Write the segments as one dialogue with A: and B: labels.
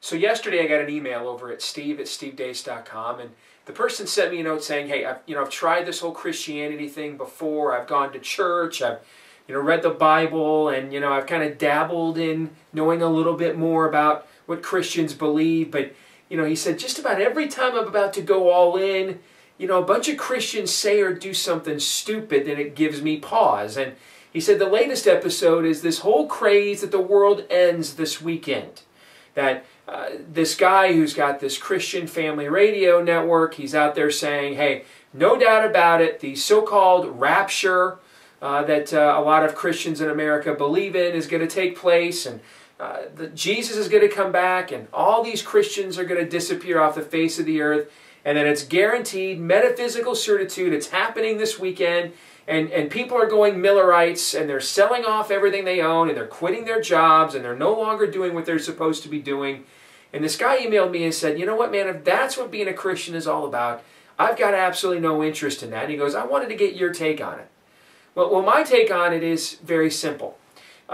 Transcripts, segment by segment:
A: So yesterday I got an email over at steve@stevedeace.com, and the person sent me a note saying, hey, I've tried this whole Christianity thing before. I've gone to church, I've read the Bible, and I've kind of dabbled in knowing a little bit more about what Christians believe, but he said just about every time I'm about to go all in, a bunch of Christians say or do something stupid, and it gives me pause. And he said the latest episode is this whole craze that the world ends this weekend. That this guy who's got this Christian family radio network, he's out there saying, hey, no doubt about it, the so-called rapture that a lot of Christians in America believe in is going to take place, and Jesus is going to come back, and all these Christians are going to disappear off the face of the earth, and that it's guaranteed, metaphysical certitude, it's happening this weekend, and people are going Millerites, and they're selling off everything they own, and they're quitting their jobs, and they're no longer doing what they're supposed to be doing. And this guy emailed me and said, you know what, man, if that's what being a Christian is all about, I've got absolutely no interest in that. And he goes, I wanted to get your take on it. Well, my take on it is very simple.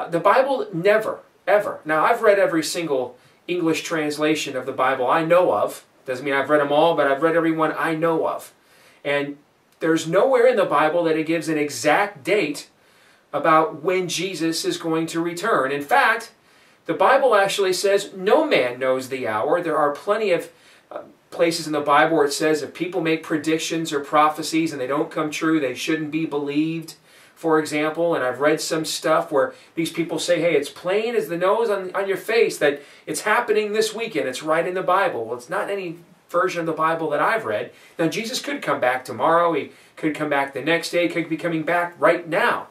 A: The Bible never, ever, now I've read every single English translation of the Bible I know of. Doesn't mean I've read them all, but I've read every one I know of. And there's nowhere in the Bible that it gives an exact date about when Jesus is going to return. In fact, the Bible actually says no man knows the hour. There are plenty of places in the Bible where it says if people make predictions or prophecies and they don't come true, they shouldn't be believed, for example. And I've read some stuff where these people say, hey, it's plain as the nose on your face that it's happening this weekend. It's right in the Bible. Well, it's not any version of the Bible that I've read. Now, Jesus could come back tomorrow. He could come back the next day. He could be coming back right now.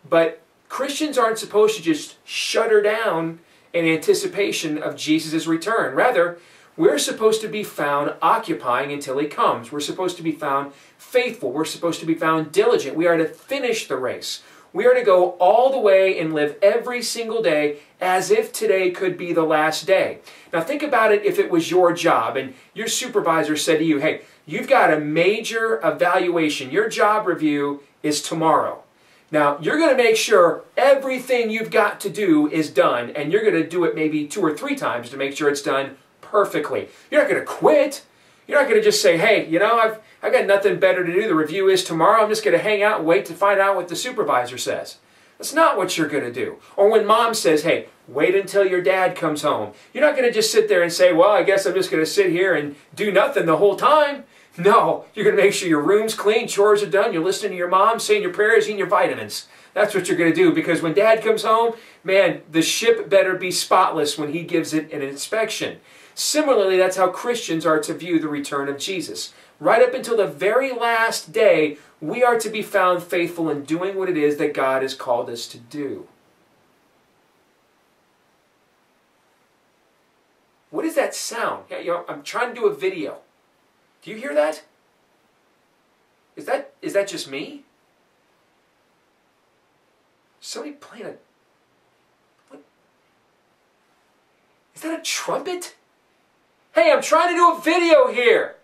A: But Christians aren't supposed to just shudder down in anticipation of Jesus' return. Rather, we're supposed to be found occupying until He comes. We're supposed to be found faithful. We're supposed to be found diligent. We are to finish the race. We are to go all the way and live every single day as if today could be the last day. Now think about it if it was your job and your supervisor said to you, hey, you've got a major evaluation. Your job review is tomorrow. Now, you're going to make sure everything you've got to do is done, and you're going to do it maybe 2 or 3 times to make sure it's done perfectly. You're not going to quit. You're not going to just say, hey, I've got nothing better to do. The review is tomorrow. I'm just going to hang out and wait to find out what the supervisor says. That's not what you're going to do. Or when mom says, hey, wait until your dad comes home. You're not going to just sit there and say, well, I guess I'm just going to sit here and do nothing the whole time. No, you're going to make sure your room's clean, chores are done, you're listening to your mom, saying your prayers, eating your vitamins. That's what you're going to do, because when Dad comes home, man, the ship better be spotless when He gives it an inspection. Similarly, that's how Christians are to view the return of Jesus. Right up until the very last day, we are to be found faithful in doing what it is that God has called us to do. What is that sound? Yeah, I'm trying to do a video. Do you hear that? Is that just me? Somebody playing a... What? Is that a trumpet? Hey, I'm trying to do a video here!